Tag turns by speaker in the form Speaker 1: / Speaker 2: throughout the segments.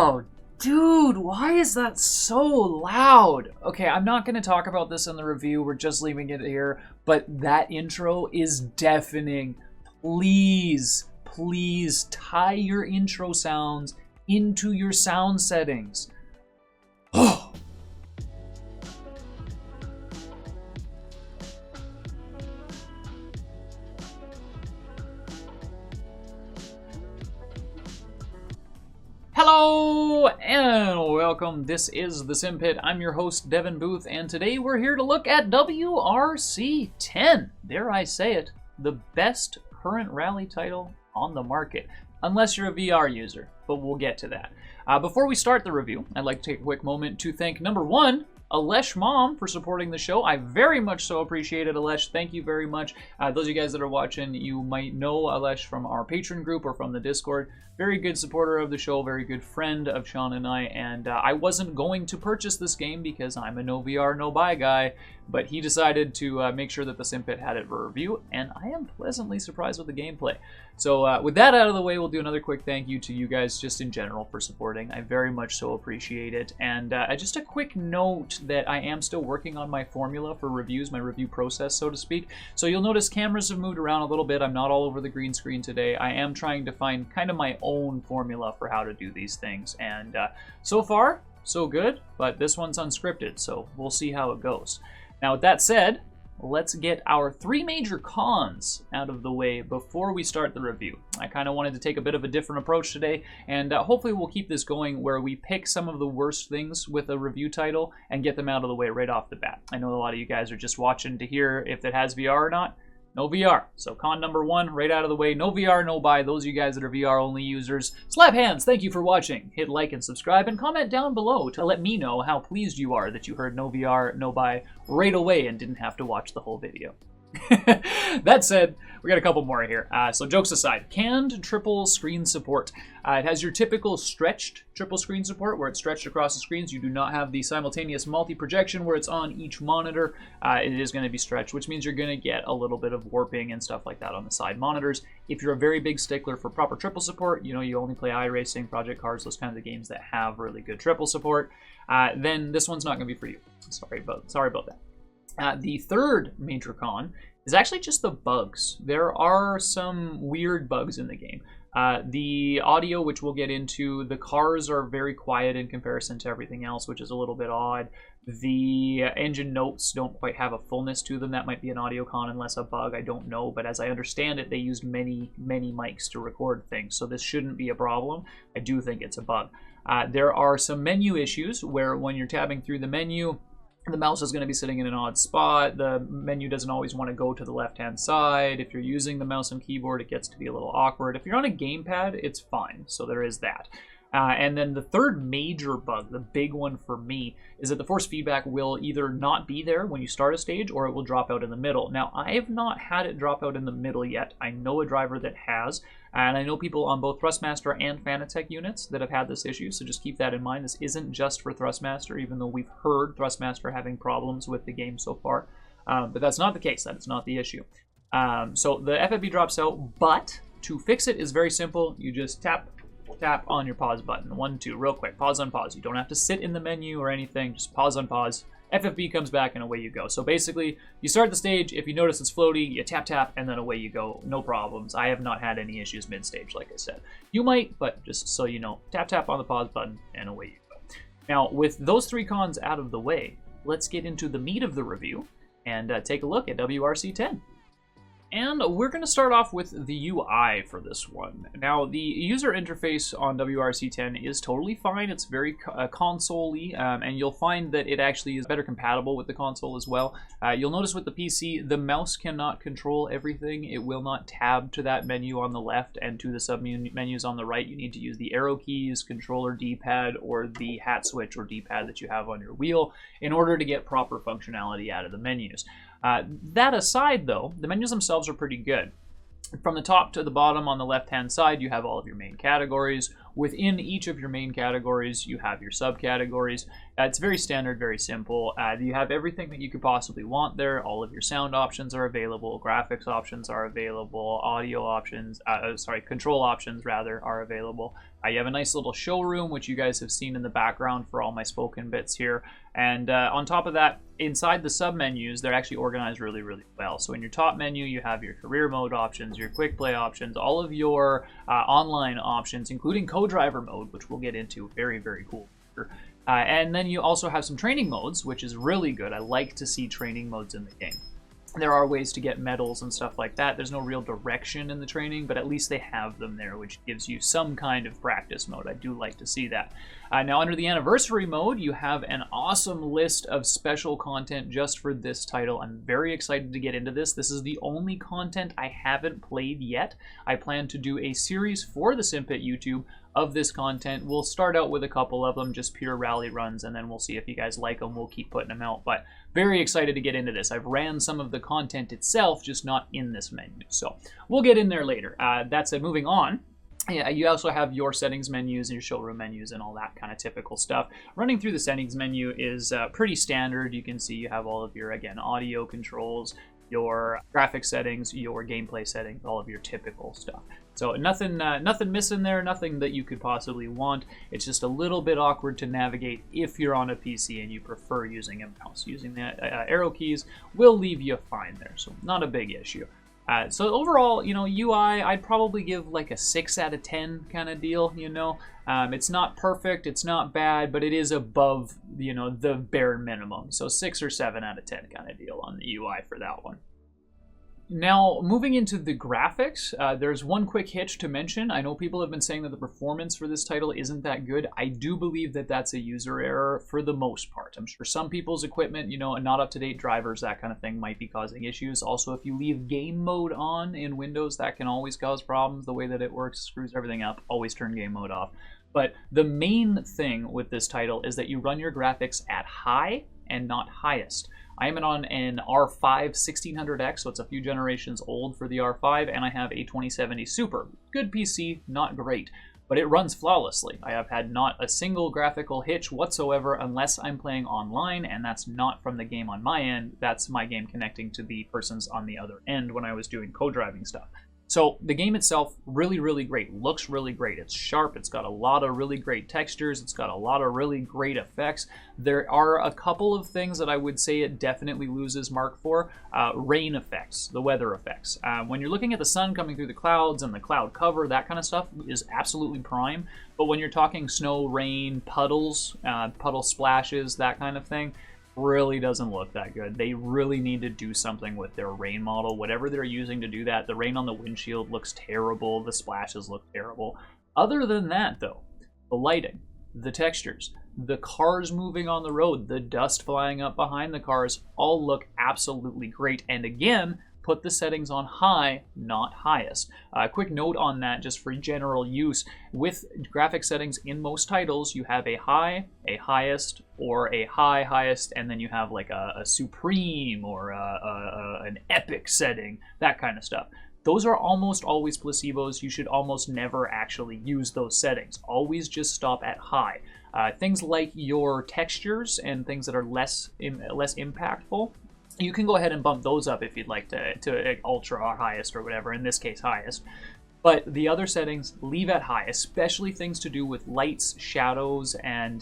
Speaker 1: Oh, dude, why is that so loud? Okay, I'm not going to talk about this in the review. We're just leaving it here. But that intro is deafening. Please, please tie your intro sounds into your sound settings. Oh. Hello and welcome. This is the Simpit. I'm your host, Devin Booth, and today we're here to look at WRC 10. Dare I say it, the best current rally title on the market, unless you're a VR user, but we'll get to that. Before we start the review, I'd like to take a quick moment to thank number one, Alesh Mom, for supporting the show. I very much so appreciate it, Alesh. Thank you very much. Those of you guys that are watching, you might know Alesh from our Patreon group or from the Discord. Very good supporter of the show, very good friend of Sean and I, and I wasn't going to purchase this game because I'm a no VR, no buy guy, but he decided to make sure that the Simpit had it for review, and I am pleasantly surprised with the gameplay. So with that out of the way, we'll do another quick thank you to you guys just in general for supporting. I very much so appreciate it. And just a quick note that I am still working on my formula for reviews, my review process, so to speak. So you'll notice cameras have moved around a little bit. I'm not all over the green screen today. I am trying to find kind of my own formula for how to do these things. And so far, so good, but this one's unscripted, so we'll see how it goes. Now, with that said, let's get our three major cons out of the way before we start the review. I kind of wanted to take a bit of a different approach today, and hopefully we'll keep this going where we pick some of the worst things with a review title and get them out of the way right off the bat. I know a lot of you guys are just watching to hear if it has VR or not. No VR. So con number one, right out of the way. No VR, no buy. Those of you guys that are VR only users, slap hands. Thank you for watching. Hit like and subscribe and comment down below to let me know how pleased you are that you heard no VR, no buy right away and didn't have to watch the whole video. That said, we got a couple more here. So jokes aside, canned triple screen support. It has your typical stretched triple screen support where it's stretched across the screens. You do not have the simultaneous multi-projection where it's on each monitor. It is going to be stretched, which means you're going to get a little bit of warping and stuff like that on the side monitors. If you're a very big stickler for proper triple support, you know, you only play iRacing, Project Cars, those kinds of games that have really good triple support, then this one's not going to be for you. Sorry about that. The third major con is actually just the bugs. There are some weird bugs in the game. The audio, which we'll get into, the cars are very quiet in comparison to everything else, which is a little bit odd. The engine notes don't quite have a fullness to them. That might be an audio con unless a bug, I don't know. But as I understand it, they used many mics to record things, so this shouldn't be a problem. I do think it's a bug. There are some menu issues where when you're tabbing through the menu, the mouse is going to be sitting in an odd spot. The menu doesn't always want to go to the left-hand side. If you're using the mouse and keyboard, it gets to be a little awkward. If you're on a gamepad, it's fine. So there is that. And then the third major bug, the big one for me, is that the force feedback will either not be there when you start a stage or it will drop out in the middle. Now, I have not had it drop out in the middle yet. I know a driver that has, and I know people on both Thrustmaster and Fanatec units that have had this issue, so just keep that in mind. This isn't just for Thrustmaster, even though we've heard Thrustmaster having problems with the game so far. But that's not the case. That is not the issue. So the FFB drops out, but to fix it is very simple. You just tap on your pause button. 1, 2, real quick. Pause on pause. You don't have to sit in the menu or anything. Just pause on pause. FFB comes back and away you go. So basically, you start the stage. If you notice it's floaty, you tap, and then away you go. No problems. I have not had any issues mid-stage, like I said. You might, but just so you know, tap on the pause button and away you go. Now, with those three cons out of the way, let's get into the meat of the review and take a look at WRC 10. And we're going to start off with the UI for this one. Now, the user interface on WRC 10 is totally fine. It's very console-y, and you'll find that it actually is better compatible with the console as well. You'll notice with the PC, the mouse cannot control everything. It will not tab to that menu on the left and to the sub-menus on the right. You need to use the arrow keys, controller D-pad, or the hat switch or D-pad that you have on your wheel in order to get proper functionality out of the menus. That aside, though, the menus themselves are pretty good. From the top to the bottom on the left-hand side, you have all of your main categories. within each of your main categories, you have your subcategories. It's very standard, very simple. You have everything that you could possibly want there. All of your sound options are available, graphics options are available, audio options, control options rather, are available. You have a nice little showroom, which you guys have seen in the background for all my spoken bits here. And on top of that, inside the sub-menus, they're actually organized really, really well. So in your top menu, you have your career mode options, your quick play options, all of your online options, including co-driver mode, which we'll get into. Very, very cool. And then you also have some training modes, which is really good. I like to see training modes in the game. There are ways to get medals and stuff like that. There's no real direction in the training, but at least they have them there, which gives you some kind of practice mode. I do like to see that. Now, under the anniversary mode, you have an awesome list of special content just for this title. I'm very excited to get into this. This is the only content I haven't played yet. I plan to do a series for the Simpit YouTube of this content. We'll start out with a couple of them, just pure rally runs, and then we'll see if you guys like them. We'll keep putting them out, but very excited to get into this. I've ran some of the content itself, just not in this menu, so we'll get in there later. That's it. Moving on. Yeah, you also have your settings menus and your showroom menus and all that kind of typical stuff. Running through the settings menu is pretty standard. You can see you have all of your, again, audio controls, your graphics settings, your gameplay settings, all of your typical stuff. So nothing missing there, nothing that you could possibly want. It's just a little bit awkward to navigate if you're on a PC and you prefer using a mouse. Using the arrow keys will leave you fine there, so not a big issue. So overall, you know, UI, I'd probably give like a 6 out of 10 kind of deal, you know. It's not perfect, it's not bad, but it is above, you know, the bare minimum. So 6 or 7 out of 10 kind of deal on the UI for that one. Now, moving into the graphics, there's one quick hitch to mention. I know people have been saying that the performance for this title isn't that good. I do believe that that's a user error for the most part. I'm sure some people's equipment, you know, and not up-to-date drivers, that kind of thing might be causing issues. Also, if you leave game mode on in Windows, that can always cause problems. The way that it works screws everything up. Always turn game mode off. But the main thing with this title is that you run your graphics at high and not highest. I am on an R5 1600X, so it's a few generations old for the R5, and I have a 2070 Super. Good PC, not great, but it runs flawlessly. I have had not a single graphical hitch whatsoever unless I'm playing online, and that's not from the game on my end. That's my game connecting to the persons on the other end when I was doing co-driving stuff. So the game itself, really, really great. Looks really great. It's sharp. It's got a lot of really great textures. It's got a lot of really great effects. There are a couple of things that I would say it definitely loses mark for. Rain effects, the weather effects. When you're looking at the sun coming through the clouds and the cloud cover, that kind of stuff is absolutely prime. But when you're talking snow, rain, puddles, puddle splashes, that kind of thing, really doesn't look that good. They really need to do something with their rain model. Whatever they're using to do that, the rain on the windshield looks terrible. The splashes look terrible. Other than that, though, the lighting, the textures, the cars moving on the road, the dust flying up behind the cars, all look absolutely great. And again, put the settings on high, not highest. Quick note on that, just for general use. With graphic settings in most titles, you have a high, a highest, or a high, highest, and then you have like a supreme or an epic setting, that kind of stuff. Those are almost always placebos. You should almost never actually use those settings. Always just stop at high. Things like your textures and things that are less impactful, you can go ahead and bump those up if you'd like to ultra or highest or whatever, in this case highest. But the other settings, leave at high, especially things to do with lights, shadows, and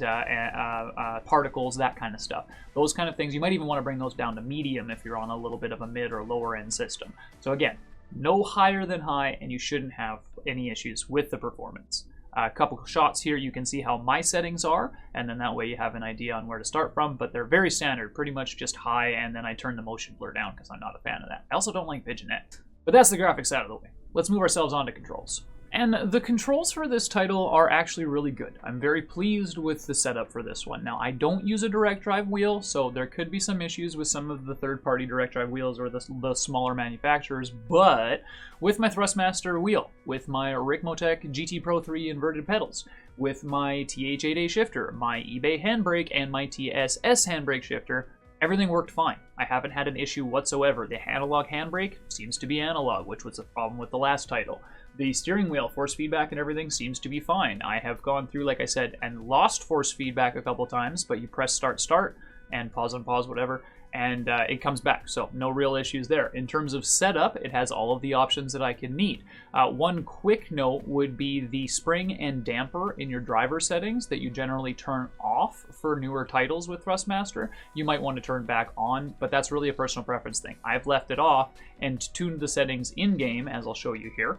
Speaker 1: particles, that kind of stuff. Those kind of things, you might even want to bring those down to medium if you're on a little bit of a mid or lower end system. So again, no higher than high, and you shouldn't have any issues with the performance. A couple shots here, you can see how my settings are, and then that way you have an idea on where to start from, but they're very standard, pretty much just high, and then I turn the motion blur down because I'm not a fan of that. I also don't like pigeonette. But that's the graphics out of the way. Let's move ourselves on to controls. And the controls for this title are actually really good. I'm very pleased with the setup for this one. Now, I don't use a direct drive wheel, so there could be some issues with some of the third-party direct drive wheels or the smaller manufacturers, but with my Thrustmaster wheel, with my Rikmotech GT Pro 3 inverted pedals, with my TH8A shifter, my eBay handbrake, and my TSS handbrake shifter, Everything worked fine. I haven't had an issue whatsoever. The analog handbrake seems to be analog, which was a problem with the last title. The steering wheel, force feedback and everything seems to be fine. I have gone through, like I said, and lost force feedback a couple times, but you press start, and pause, whatever, and it comes back. So no real issues there. In terms of setup, it has all of the options that I can need. One quick note would be the spring and damper in your driver settings that you generally turn off for newer titles with Thrustmaster. You might want to turn back on, but that's really a personal preference thing. I've left it off and tuned the settings in-game, as I'll show you here,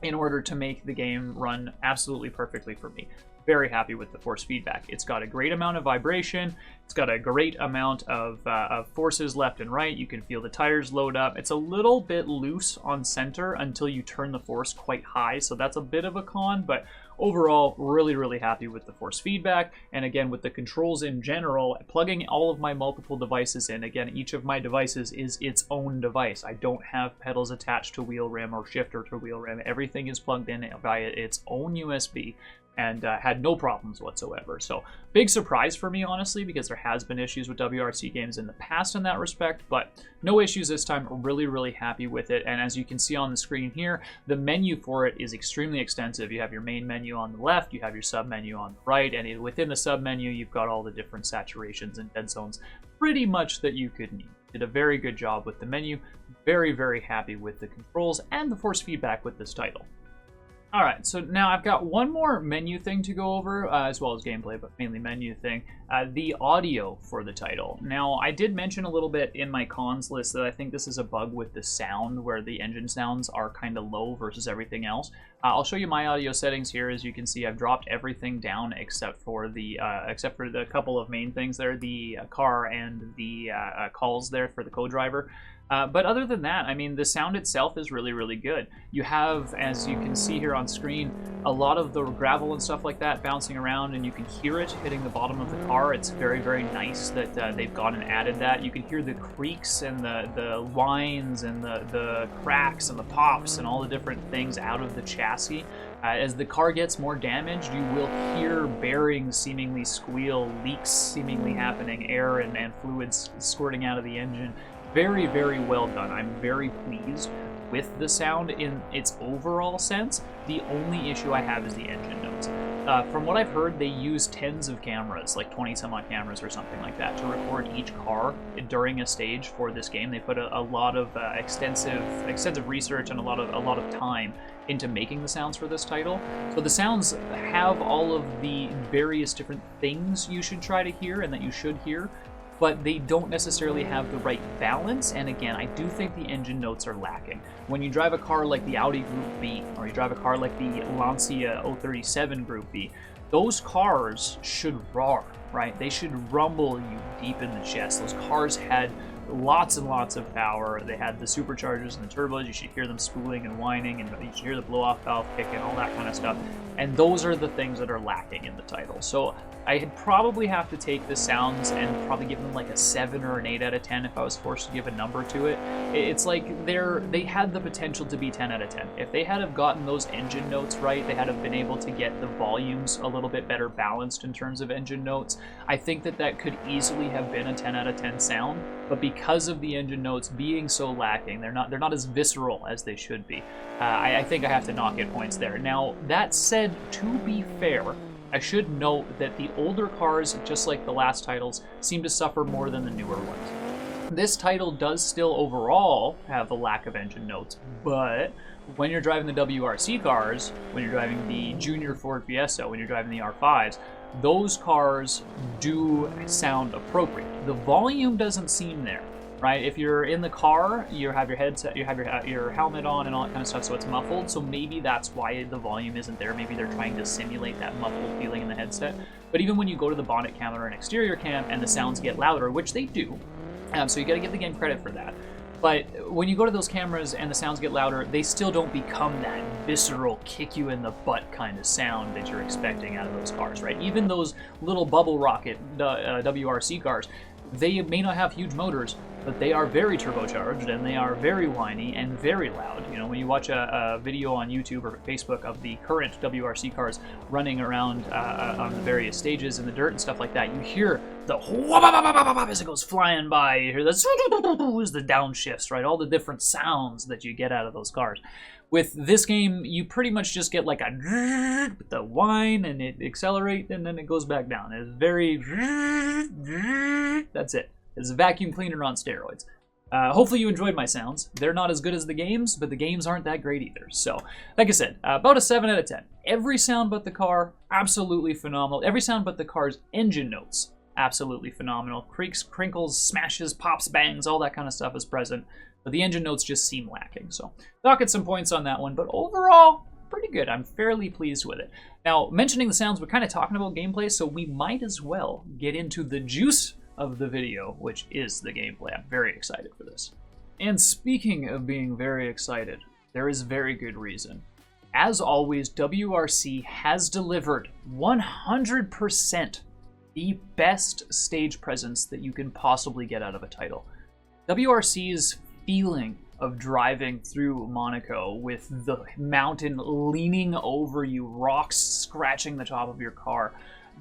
Speaker 1: in order to make the game run absolutely perfectly for me. Very happy with the force feedback. It's got a great amount of vibration. It's got a great amount of forces left and right. You can feel the tires load up. It's a little bit loose on center until you turn the force quite high, so that's a bit of a con, but overall, really happy with the force feedback. And again, with the controls in general, plugging all of my multiple devices in, again, each of my devices is its own device. I don't have pedals attached to wheel rim or shifter to wheel rim. Everything is plugged in via its own USB, and had no problems whatsoever. So big surprise for me, honestly, because there has been issues with WRC games in the past in that respect, but no issues this time. Really happy with it. And as you can see on the screen here, the menu for it is extremely extensive. You have your main menu on the left, you have your sub menu on the right, and within the sub menu, you've got all the different saturations and dead zones pretty much that you could need. Did a very good job with the menu. Very happy with the controls and the force feedback with this title. Alright, so now I've got one more menu thing to go over, as well as gameplay, but mainly menu thing. The audio for the title. Now, I did mention a little bit in my cons list that I think this is a bug with the sound, where the engine sounds are kind of low versus everything else. I'll show you my audio settings here. As you can see, I've dropped everything down except for the couple of main things there, the car and the calls there for the co-driver. But other than that, I mean, the sound itself is really good. You have, as you can see here on screen, a lot of the gravel and stuff like that bouncing around, and you can hear it hitting the bottom of the car. It's very nice that they've gone and added that. You can hear the creaks and the whines and the cracks and the pops and all the different things out of the chassis. As the car gets more damaged, you will hear bearings seemingly squeal, leaks seemingly happening, air and fluids squirting out of the engine. Very well done. I'm very pleased with the sound in its overall sense. The only issue I have is the engine notes. From what I've heard, they use tens of cameras, like 20 some odd cameras or something like that, to record each car during a stage for this game. They put a lot of extensive research and a lot of time into making the sounds for this title. So the sounds have all of the various different things you should try to hear and that you should hear, but they don't necessarily have the right balance. And again, I do think the engine notes are lacking. When you drive a car like the Audi Group B, or you drive a car like the Lancia 037 Group B, those cars should roar, right? They should rumble you deep in the chest. Those cars had lots and lots of power. They had the superchargers and the turbos. You should hear them spooling and whining, and you should hear the blow-off valve kick and all that kind of stuff. And those are the things that are lacking in the title. So I'd probably have to take the sounds and probably give them like a 7 or an 8 out of 10 if I was forced to give a number to it. It's like they had the potential to be 10 out of 10. If they had have gotten those engine notes right, they had have been able to get the volumes a little bit better balanced in terms of engine notes, I think that could easily have been a 10 out of 10 sound. But because of the engine notes being so lacking, they're not as visceral as they should be. I think I have to knock it points there. Now, that said, to be fair, I should note that the older cars, just like the last titles, seem to suffer more than the newer ones. This title does still overall have a lack of engine notes, but when you're driving the WRC cars, when you're driving the Junior Ford Fiesta, when you're driving the R5s, those cars do sound appropriate. The volume doesn't seem there, right? If you're in the car, you have your headset, you have your helmet on and all that kind of stuff, so it's muffled. So maybe that's why the volume isn't there. Maybe they're trying to simulate that muffled feeling in the headset. But even when you go to the bonnet cam or an exterior cam and the sounds get louder, which they do, so you got to give the game credit for that. But when you go to those cameras and the sounds get louder, they still don't become that visceral, kick you in the butt kind of sound that you're expecting out of those cars, right? Even those little bubble rocket WRC cars, they may not have huge motors, but they are very turbocharged and they are very whiny and very loud. You know, when you watch a video on YouTube or Facebook of the current WRC cars running around on the various stages in the dirt and stuff like that, you hear the as it goes flying by. You hear the downshifts, right? All the different sounds that you get out of those cars. With this game, you pretty much just get like the whine, and it accelerates, and then it goes back down. It's very, that's it. It's a vacuum cleaner on steroids. Hopefully you enjoyed my sounds. They're not as good as the games, but the games aren't that great either. So, like I said, about a 7 out of 10. Every sound but the car, absolutely phenomenal. Every sound but the car's engine notes, absolutely phenomenal. Creaks, crinkles, smashes, pops, bangs, all that kind of stuff is present. But the engine notes just seem lacking. So, dock at some points on that one. But overall, pretty good. I'm fairly pleased with it. Now, mentioning the sounds, we're kind of talking about gameplay, so we might as well get into the juice of the video, which is the gameplay. I'm very excited for this. And speaking of being very excited, there is very good reason. As always, WRC has delivered 100% the best stage presence that you can possibly get out of a title. WRC's feeling of driving through Monaco with the mountain leaning over you, rocks scratching the top of your car,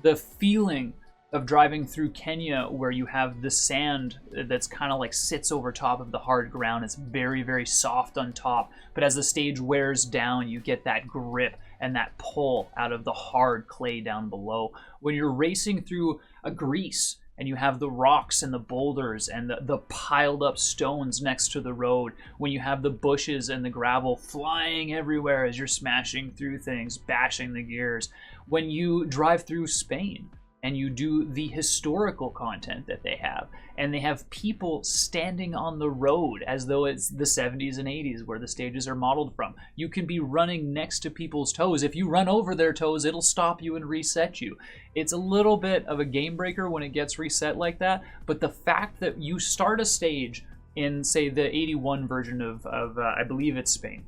Speaker 1: the feeling of driving through Kenya where you have the sand that's kind of like sits over top of the hard ground. It's very, very soft on top, but as the stage wears down, you get that grip and that pull out of the hard clay down below. When you're racing through a Greece and you have the rocks and the boulders and the piled up stones next to the road, when you have the bushes and the gravel flying everywhere as you're smashing through things, bashing the gears, when you drive through Spain and you do the historical content that they have, and they have people standing on the road as though it's the 70s and 80s where the stages are modeled from. You can be running next to people's toes. If you run over their toes, it'll stop you and reset you. It's a little bit of a game breaker when it gets reset like that, but the fact that you start a stage in, say, the 81 version of I believe it's Spain,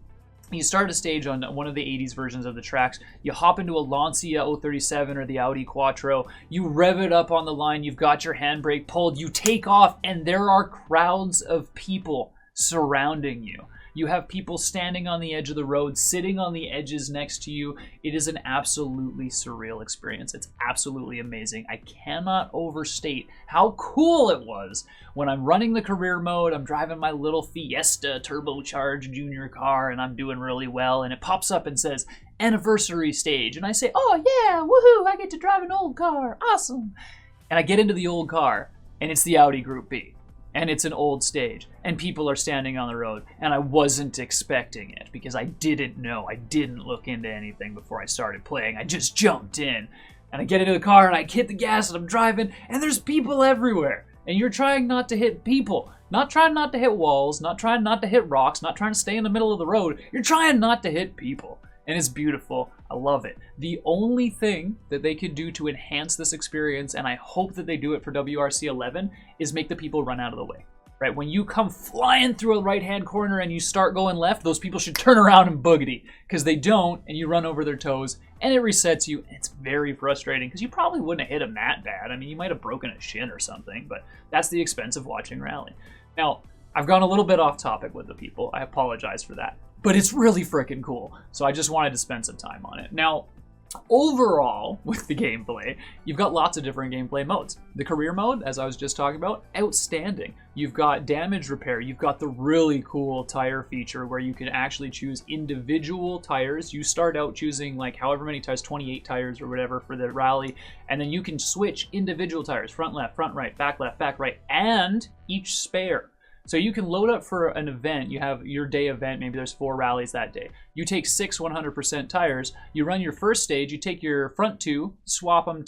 Speaker 1: you start a stage on one of the 80s versions of the tracks, you hop into a Lancia 037 or the Audi Quattro, you rev it up on the line, you've got your handbrake pulled, you take off, and there are crowds of people surrounding you. You have people standing on the edge of the road, sitting on the edges next to you. It is an absolutely surreal experience. It's absolutely amazing. I cannot overstate how cool it was when I'm running the career mode, I'm driving my little Fiesta turbocharged junior car, and I'm doing really well, and it pops up and says, anniversary stage. And I say, oh yeah, woohoo, I get to drive an old car, awesome. And I get into the old car, and it's the Audi Group B. And it's an old stage, and people are standing on the road, and I wasn't expecting it because I didn't know. I didn't look into anything before I started playing. I just jumped in, and I get into the car, and I hit the gas, and I'm driving, and there's people everywhere. And you're trying not to hit people, not trying not to hit walls, not trying not to hit rocks, not trying to stay in the middle of the road. You're trying not to hit people, and it's beautiful. I love it. The only thing that they could do to enhance this experience, and I hope that they do it for WRC 11, is make the people run out of the way. Right? When you come flying through a right-hand corner and you start going left, those people should turn around and boogity, because they don't, and you run over their toes, and it resets you. It's very frustrating, because you probably wouldn't have hit them that bad. I mean, you might have broken a shin or something, but that's the expense of watching rally. Now, I've gone a little bit off topic with the people. I apologize for that. But it's really freaking cool, so I just wanted to spend some time on it. Now, overall, with the gameplay, you've got lots of different gameplay modes. The career mode, as I was just talking about, outstanding. You've got damage repair. You've got the really cool tire feature where you can actually choose individual tires. You start out choosing like however many tires, 28 tires or whatever for the rally, and then you can switch individual tires, front left, front right, back left, back right, and each spare. So you can load up for an event. You have your day event, maybe there's 4 rallies that day. You take 6 100% tires, you run your first stage, you take your front 2, swap them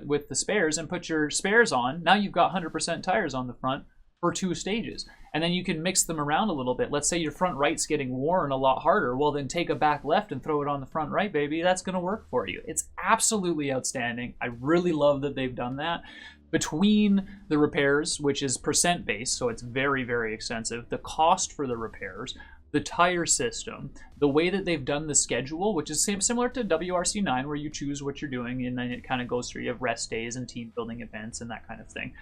Speaker 1: with the spares and put your spares on. Now you've got 100% tires on the front for 2 stages. And then you can mix them around a little bit. Let's say your front right's getting worn a lot harder. Well, then take a back left and throw it on the front right, baby. That's gonna work for you. It's absolutely outstanding. I really love that they've done that. Between the repairs, which is percent based, so it's very, very expensive, the cost for the repairs, the tire system, the way that they've done the schedule, which is similar to WRC 9, where you choose what you're doing, and then it kind of goes through, you have rest days and team building events and that kind of thing.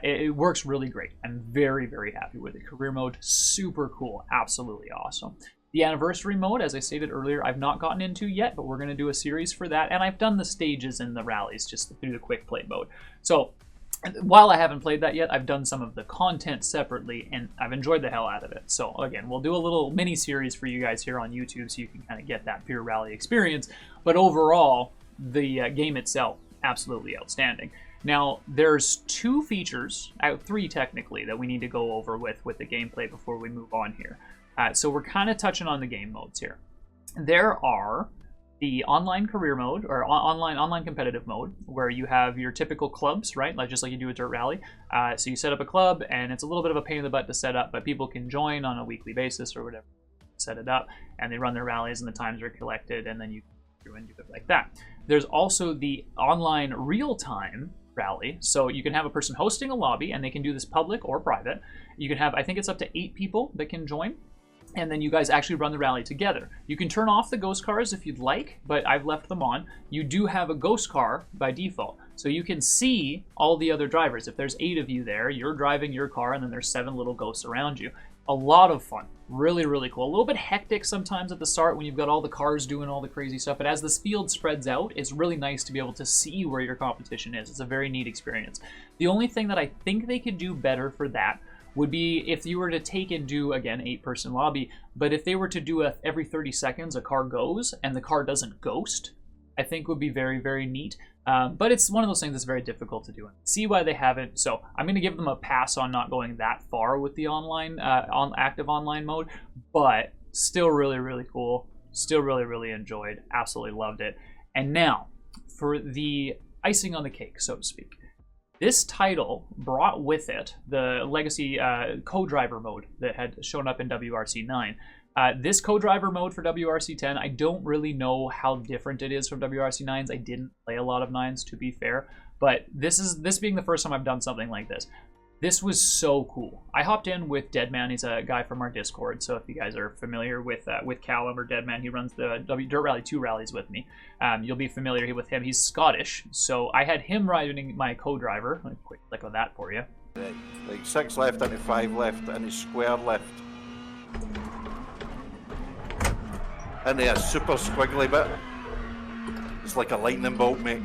Speaker 1: It works really great. I'm very, very happy with it. Career mode, super cool, absolutely awesome. The anniversary mode, as I stated earlier, I've not gotten into yet, but we're going to do a series for that, and I've done the stages in the rallies just through the quick play mode. So while I haven't played that yet, I've done some of the content separately, and I've enjoyed the hell out of it. So again, we'll do a little mini series for you guys here on YouTube so you can kind of get that pure rally experience. But overall, the game itself, absolutely outstanding. Now, there's 2 features, 3 technically, that we need to go over with the gameplay before we move on here. So we're kind of touching on the game modes here. There are the online career mode, or online competitive mode, where you have your typical clubs, right? Like just like you do a dirt rally. So you set up a club, and it's a little bit of a pain in the butt to set up, but people can join on a weekly basis or whatever. Set it up, and they run their rallies, and the times are collected, and then you go through and do it like that. There's also the online real-time rally. So you can have a person hosting a lobby, and they can do this public or private. You can have, I think it's up to 8 people that can join. And then you guys actually run the rally together. You can turn off the ghost cars if you'd like, but I've left them on. You do have a ghost car by default, so you can see all the other drivers. If there's 8 of you there, you're driving your car, and then there's 7 little ghosts around you. A lot of fun. Really, really cool. A little bit hectic sometimes at the start when you've got all the cars doing all the crazy stuff, but as this field spreads out, it's really nice to be able to see where your competition is. It's a very neat experience. The only thing that I think they could do better for that would be if you were to take and do, again, 8-person lobby, but if they were to do every 30 seconds a car goes and the car doesn't ghost, I think would be very, very neat. But it's one of those things that's very difficult to do. See why they haven't. So I'm going to give them a pass on not going that far with the online, active online mode, but still really, really cool. Still really, really enjoyed. Absolutely loved it. And now for the icing on the cake, so to speak. This title brought with it the legacy co-driver mode that had shown up in WRC 9. This co-driver mode for WRC 10, I don't really know how different it is from WRC 9s. I didn't play a lot of 9s, to be fair, but this being the first time I've done something like this. This was so cool. I hopped in with Deadman. He's a guy from our Discord, so if you guys are familiar with Callum or Deadman, he runs the Dirt Rally 2 rallies with me. You'll be familiar with him. He's Scottish, so I had him riding my co-driver. Let me quick click on that for you.
Speaker 2: Like 6 left into 5 left into square left. Into a super squiggly bit. It's like a lightning bolt, mate.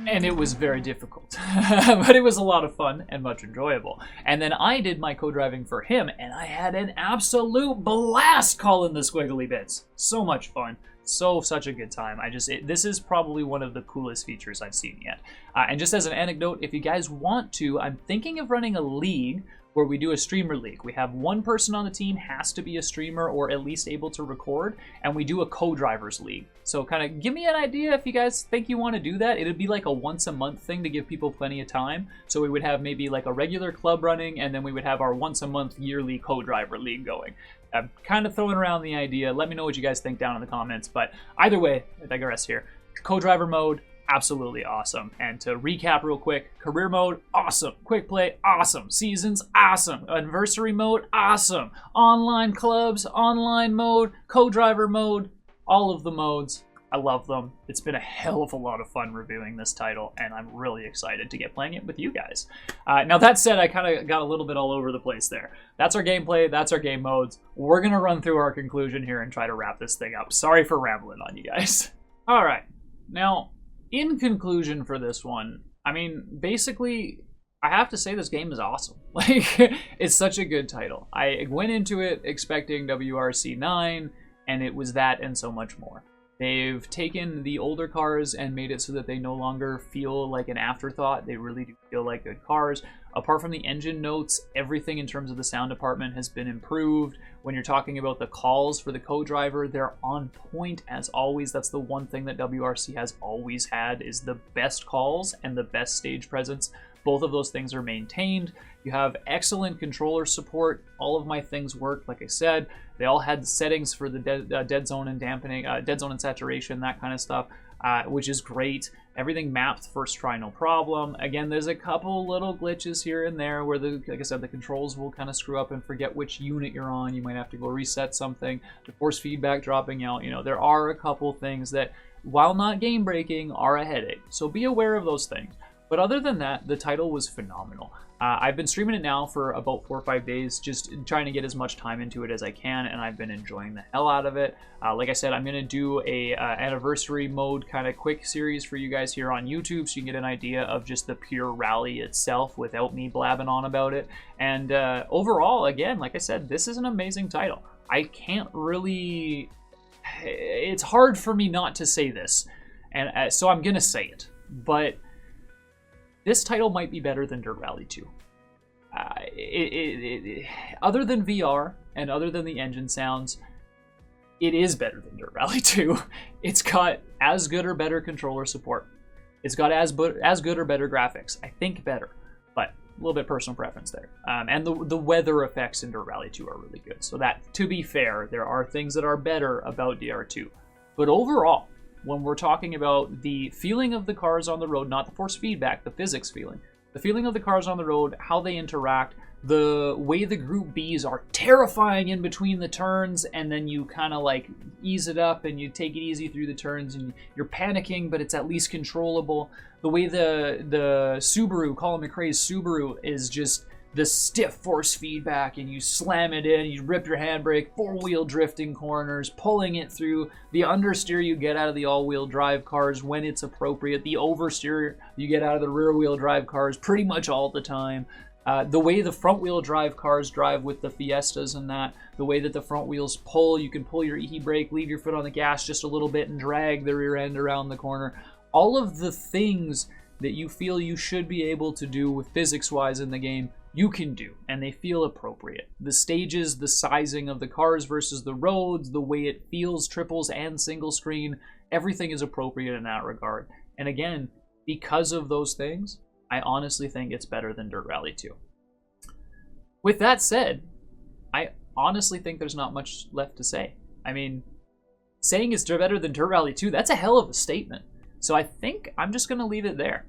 Speaker 1: And it was very difficult, but it was a lot of fun and much enjoyable. And then I did my co-driving for him, and I had an absolute blast calling the squiggly bits. So much fun. Such a good time. This is probably one of the coolest features I've seen yet. And just as an anecdote, if you guys want to, I'm thinking of running a league where we do a streamer league. We have one person on the team has to be a streamer or at least able to record, and we do a co-drivers league. So kind of give me an idea if you guys think you want to do that. It'd be like a once a month thing to give people plenty of time. So we would have maybe like a regular club running, and then we would have our once a month yearly co-driver league going. I'm kind of throwing around the idea. Let me know what you guys think down in the comments. But either way, I digress here. Co-driver mode, absolutely awesome. And to recap real quick, career mode, awesome. Quick play, awesome. Seasons, awesome. Anniversary mode, awesome. Online clubs, online mode, co-driver mode, all of the modes. I love them. It's been a hell of a lot of fun reviewing this title, and I'm really excited to get playing it with you guys. Now that said, I kind of got a little bit all over the place there. That's our gameplay, that's our game modes. We're going to run through our conclusion here and try to wrap this thing up. Sorry for rambling on you guys. All right. Now, in conclusion for this one, I mean, basically, I have to say this game is awesome. Like, it's such a good title. I went into it expecting WRC 9, and it was that and so much more. They've taken the older cars and made it so that they no longer feel like an afterthought. They really do feel like good cars. Apart from the engine notes, everything in terms of the sound department has been improved. When you're talking about the calls for the co-driver, they're on point as always. That's the one thing that WRC has always had, is the best calls and the best stage presence. Both of those things are maintained. You have excellent controller support. All of my things work, like I said. They all had settings for the dead zone and dampening, dead zone and saturation, that kind of stuff, which is great. Everything mapped first try, no problem. Again, there's a couple little glitches here and there where, like I said, the controls will kind of screw up and forget which unit you're on. You might have to go reset something. The force feedback dropping out. You know, there are a couple things that, while not game breaking, are a headache. So be aware of those things. But other than that, the title was phenomenal. I've been streaming it now for about 4 or 5 days, just trying to get as much time into it as I can, and I've been enjoying the hell out of it. Like I said, I'm going to do a anniversary mode kind of quick series for you guys here on YouTube, so you can get an idea of just the pure rally itself without me blabbing on about it. And overall, again, like I said, this is an amazing title. I can't really... It's hard for me not to say this, and so I'm going to say it. But this title might be better than Dirt Rally 2. Other than VR and other than the engine sounds, it is better than Dirt Rally 2. It's got as good or better controller support. It's got as good or better graphics. I think better, but a little bit personal preference there. And the weather effects in Dirt Rally 2 are really good. So that, to be fair, there are things that are better about DR2. But overall, when we're talking about the feeling of the cars on the road, not the force feedback, the physics feeling, the feeling of the cars on the road, how they interact, the way the Group Bs are terrifying in between the turns, and then you kind of like ease it up and you take it easy through the turns and you're panicking, but it's at least controllable. The way the Subaru, Colin McRae's Subaru, is just the stiff force feedback, and you slam it in, you rip your handbrake, four-wheel drifting corners, pulling it through, the understeer you get out of the all-wheel drive cars when it's appropriate, the oversteer you get out of the rear-wheel drive cars pretty much all the time. The way the front-wheel drive cars drive with the Fiestas and that, the way that the front wheels pull, you can pull your e-brake, leave your foot on the gas just a little bit and drag the rear end around the corner. All of the things that you feel you should be able to do with physics-wise in the game, you can do, and they feel appropriate. The stages, the sizing of the cars versus the roads, the way it feels, triples and single screen, everything is appropriate in that regard. And again, because of those things, I honestly think it's better than Dirt Rally 2. With that said, I honestly think there's not much left to say. I mean, saying it's better than Dirt Rally 2, that's a hell of a statement. So I think I'm just going to leave it there.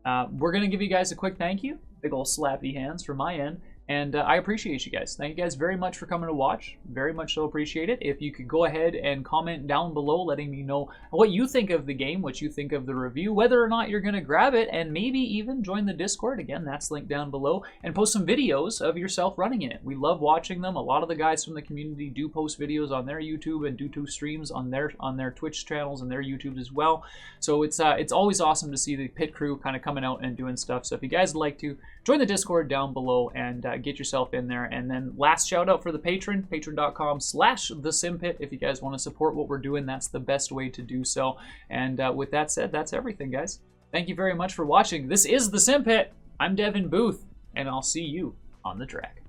Speaker 1: We're going to give you guys a quick thank you. Big ol' slappy hands from my end. And I appreciate you guys. Thank you guys very much for coming to watch. Very much so appreciate it. If you could go ahead and comment down below letting me know what you think of the game, what you think of the review, whether or not you're going to grab it, and maybe even join the Discord. Again, that's linked down below. And post some videos of yourself running in it. We love watching them. A lot of the guys from the community do post videos on their YouTube and do streams on their Twitch channels and their YouTube as well. So it's always awesome to see the pit crew kind of coming out and doing stuff. So if you guys would like to, join the Discord down below and get yourself in there. And then last shout out for the patron, patreon.com/thesimpit. If you guys want to support what we're doing, that's the best way to do so. And with that said, that's everything, guys. Thank you very much for watching. This is the Simpit. I'm Devin Booth, and I'll see you on the track.